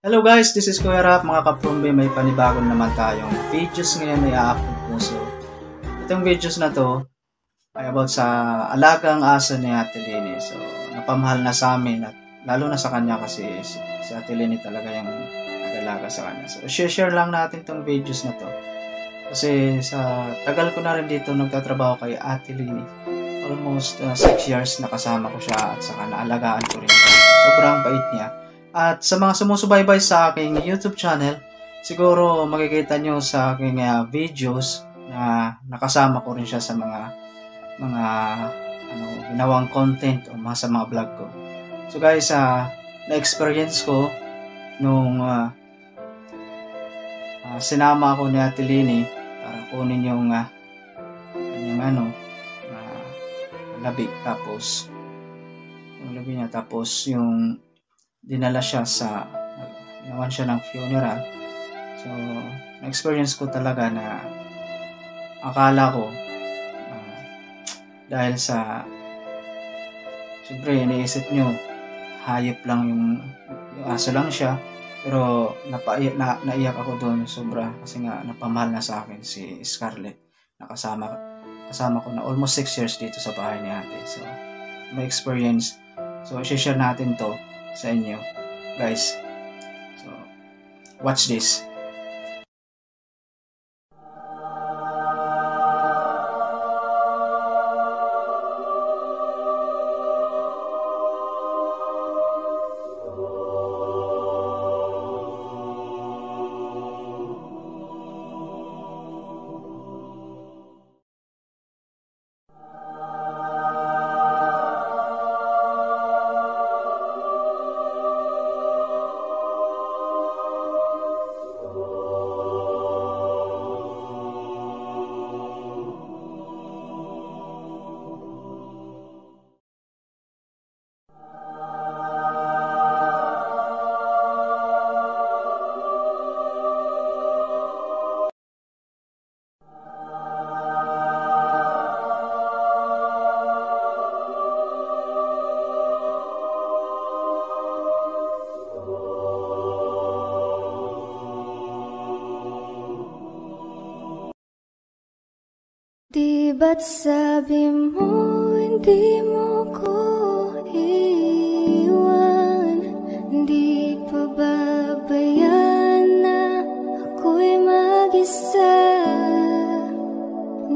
Hello guys, this is Kuya Rap, mga kaprumbe. May panibago naman tayong videos ngayon na i-upload ko. So, itong videos na to ay about sa alagang aso ni Ate Lini. So, napamahal na sa amin at lalo na sa kanya kasi si Ate Lini talaga yung nag-alaga sa kanya. So, share lang natin itong videos na to. Kasi sa tagal ko na rin dito nagtatrabaho kay Ate Lini. Almost 6 years nakasama ko siya at saka naalagaan ko rin siya. Sobrang bait niya. At sa mga sumusubaybay sa aking YouTube channel, siguro makikita nyo sa aking videos na nakasama ko rin siya sa mga ginawang content o sa mga vlog ko. So guys, na-experience ko nung sinama ako ni Ate Lini para kunin yung labi, tapos yung labi niya, tapos yung dinala siya ginawan siya ng funeral. So, na-experience ko talaga na akala ko dahil sa siyempre iniisip nyo hayop lang yung aso lang siya, pero naiyak ako doon sobra kasi nga napamahal na sa akin si Scarlett. Kasama ko na almost 6 years dito sa bahay ni ate. So, may experience. So, i-share natin to sa inyo, guys. So, watch this. Di ba't sabi mo hindi mo ko iwan? Di pa babayan na ako'y mag-isa?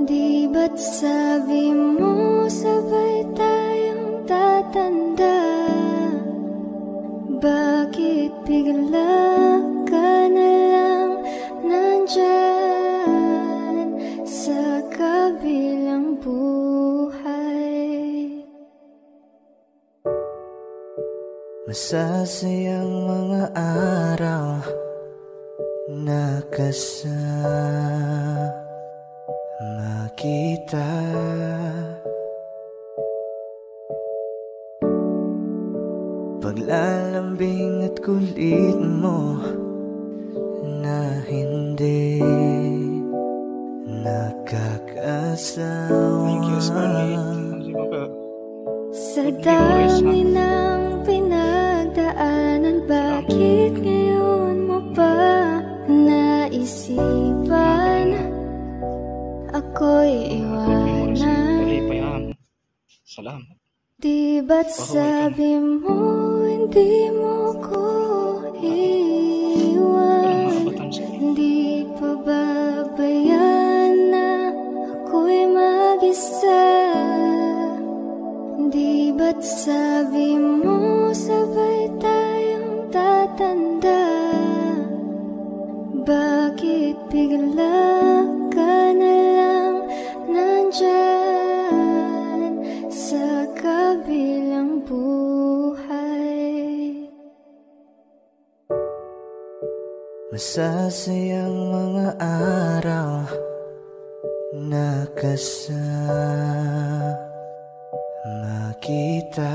Di ba't sabi mo sabay tayong tatanda? Bakit bigla ka na lang nandyan sa kabilang buhay? Masasayang mga araw na kasama kita. Paglalambing at kulit mo na hindi nakakasawa. Sa dami ng pinagdaanan, bakit ngayon mo pa naisipan ako'y iwanan? Salamat. Di ba't sabi mo hindi mo ko iwan? Di pa babayan na ako'y mag-isa? Di ba't sabi mo sabay tayong tatanda? Bakit bigla ka na lang nandyan sa kabilang buhay? Masasayang mga araw na kasama kita.